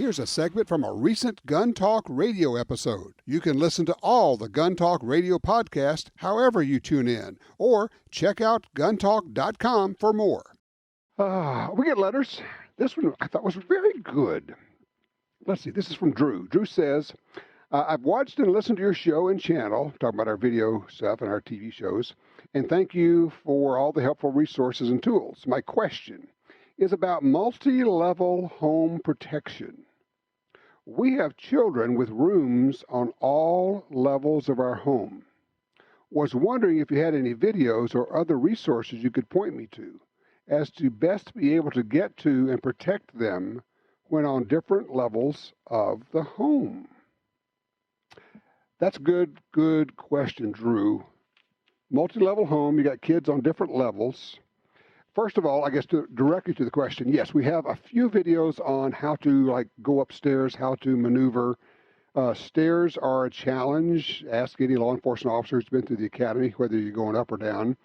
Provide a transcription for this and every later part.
Here's a segment from a recent Gun Talk radio episode. You can listen to all the Gun Talk radio podcasts however you tune in, or check out guntalk.com for more. We get letters. This one I thought was very good. Let's see, this is from Drew. Drew says, I've watched and listened to your show and channel, talking about our video stuff and our TV shows, and thank you for all the helpful resources and tools. My question is about multi-level home protection. We have children with rooms on all levels of our home. Was wondering if you had any videos or other resources you could point me to as to best be able to get to and protect them when on different levels of the home. That's a good question, Drew. Multi-level home, you got kids on different levels. First of all, I guess directly to the question, yes, we have a few videos on how to go upstairs, how to maneuver. Stairs are a challenge. Ask any law enforcement officer who's been through the academy, whether you're going up or down.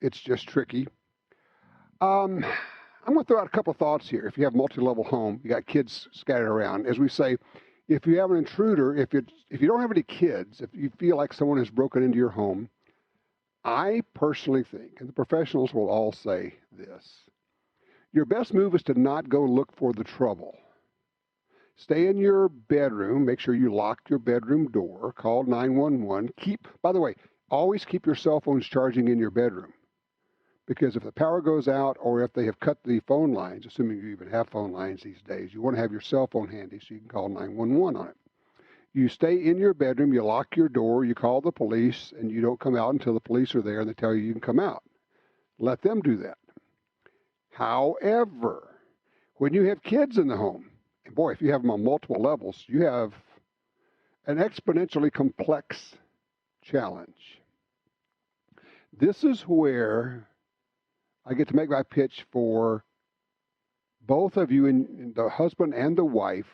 It's just tricky. I'm going to throw out a couple of thoughts here. If you have multi-level home, you got kids scattered around. As we say, if you have an intruder, if you don't have any kids, if you feel like someone has broken into your home, I personally think, and the professionals will all say this, your best move is to not go look for the trouble. Stay in your bedroom. Make sure you lock your bedroom door. Call 911. By the way, always keep your cell phones charging in your bedroom. Because if the power goes out or if they have cut the phone lines, assuming you even have phone lines these days, you want to have your cell phone handy so you can call 911 on it. You stay in your bedroom, you lock your door, you call the police, and you don't come out until the police are there and they tell you can come out. Let them do that. However, when you have kids in the home, and boy, if you have them on multiple levels, you have an exponentially complex challenge. This is where I get to make my pitch for both of you, and the husband and the wife.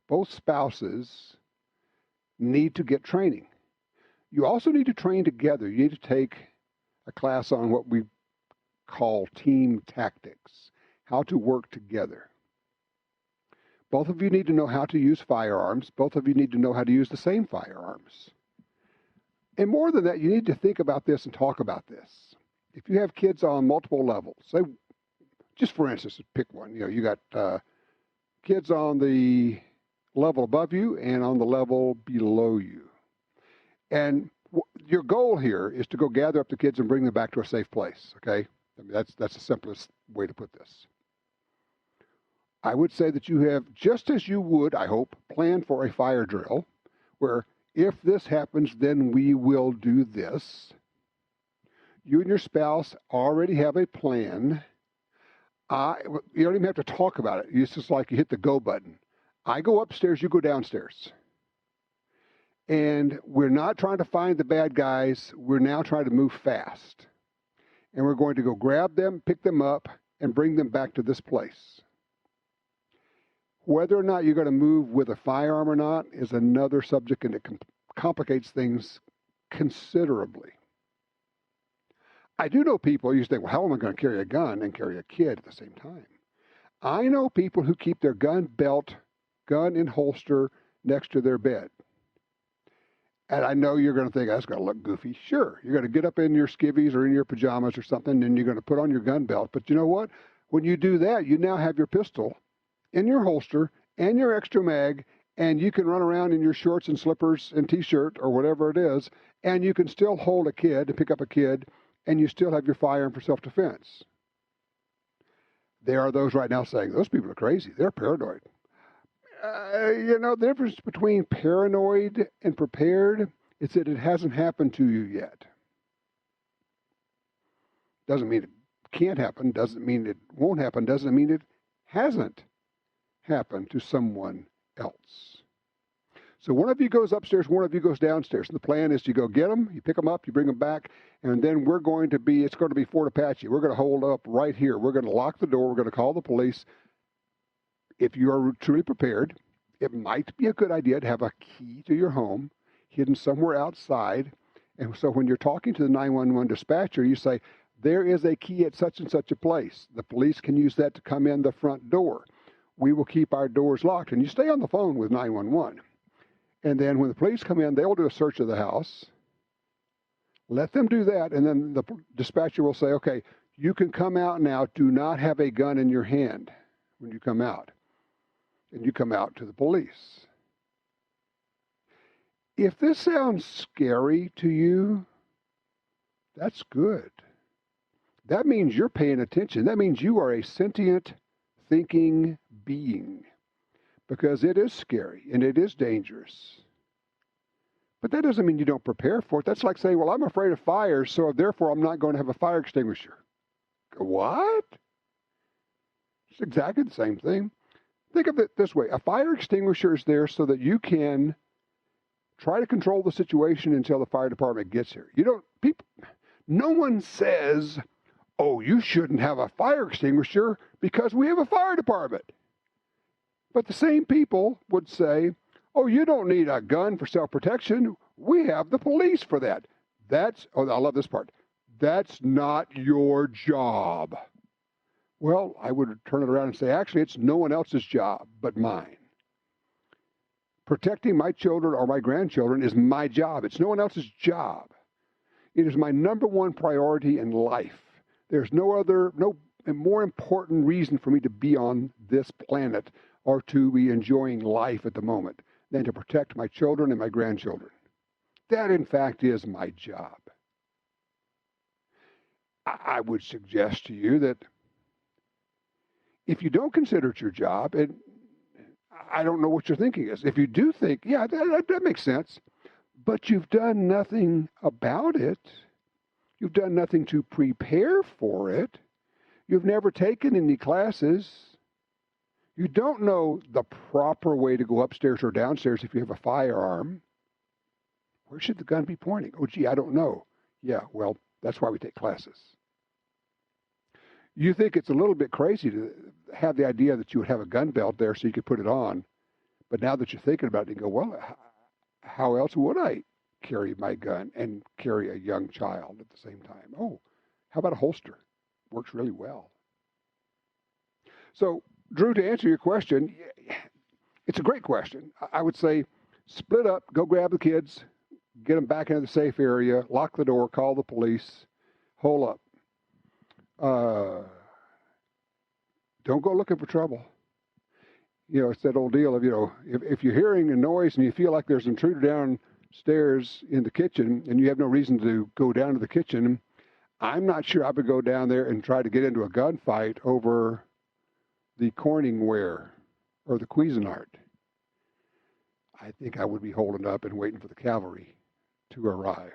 Both spouses need to get training. You also need to train together. You need to take a class on what we call team tactics, how to work together. Both of you need to know how to use firearms. Both of you need to know how to use the same firearms. And more than that, you need to think about this and talk about this. If you have kids on multiple levels, say, just for instance, pick one. You got kids on the level above you and on the level below you. And your goal here is to go gather up the kids and bring them back to a safe place, okay? I mean, that's the simplest way to put this. I would say that you have, just as you would, I hope, plan for a fire drill, where if this happens, then we will do this. You and your spouse already have a plan. You don't even have to talk about it. It's just like you hit the go button. I go upstairs, you go downstairs. And we're not trying to find the bad guys. We're now trying to move fast. And we're going to go grab them, pick them up, and bring them back to this place. Whether or not you're going to move with a firearm or not is another subject, and it complicates things considerably. I do know people, you think, well, how am I going to carry a gun and carry a kid at the same time? I know people who keep their gun in holster next to their bed. And I know you're going to think, that's going to look goofy. Sure, you're going to get up in your skivvies or in your pajamas or something, and you're going to put on your gun belt. But you know what? When you do that, you now have your pistol in your holster and your extra mag, and you can run around in your shorts and slippers and T-shirt or whatever it is, and you can still hold a kid and pick up a kid, and you still have your firearm for self-defense. There are those right now saying, those people are crazy. They're paranoid. The difference between paranoid and prepared is that it hasn't happened to you yet. Doesn't mean it can't happen. Doesn't mean it won't happen. Doesn't mean it hasn't happened to someone else. So one of you goes upstairs, one of you goes downstairs. And the plan is to go get them, you pick them up, you bring them back, and then it's going to be Fort Apache. We're going to hold up right here. We're going to lock the door. We're going to call the police. If you are truly prepared, it might be a good idea to have a key to your home hidden somewhere outside. And so when you're talking to the 911 dispatcher, you say, there is a key at such and such a place. The police can use that to come in the front door. we will keep our doors locked. And you stay on the phone with 911. And then when the police come in, they'll do a search of the house. Let them do that. And then the dispatcher will say, okay, you can come out now. Do not have a gun in your hand when you come out. And you come out to the police. If this sounds scary to you, that's good. That means you're paying attention. That means you are a sentient, thinking being. Because it is scary and it is dangerous. But that doesn't mean you don't prepare for it. That's like saying, well, I'm afraid of fire, so therefore I'm not going to have a fire extinguisher. What? It's exactly the same thing. Think of it this way. A fire extinguisher is there so that you can try to control the situation until the fire department gets here. No one says, oh, you shouldn't have a fire extinguisher because we have a fire department. But the same people would say, oh, you don't need a gun for self-protection. We have the police for that. I love this part. That's not your job. Well, I would turn it around and say, actually, it's no one else's job but mine. Protecting my children or my grandchildren is my job. It's no one else's job. It is my number one priority in life. There's no more important reason for me to be on this planet or to be enjoying life at the moment than to protect my children and my grandchildren. That, in fact, is my job. I would suggest to you that if you don't consider it your job, and I don't know what your thinking is. If you do think, yeah, that makes sense, but you've done nothing about it. You've done nothing to prepare for it. You've never taken any classes. You don't know the proper way to go upstairs or downstairs if you have a firearm. Where should the gun be pointing? Oh, gee, I don't know. Yeah, well, that's why we take classes. You think it's a little bit crazy to have the idea that you would have a gun belt there so you could put it on. But now that you're thinking about it, you go, well, how else would I carry my gun and carry a young child at the same time? Oh, how about a holster? Works really well. So, Drew, to answer your question, it's a great question. I would say split up, go grab the kids, get them back into the safe area, lock the door, call the police, hole up. Don't go looking for trouble. It's that old deal of, if you're hearing a noise and you feel like there's an intruder downstairs in the kitchen and you have no reason to go down to the kitchen, I'm not sure I would go down there and try to get into a gunfight over the Corningware or the Cuisinart. I think I would be holding up and waiting for the cavalry to arrive.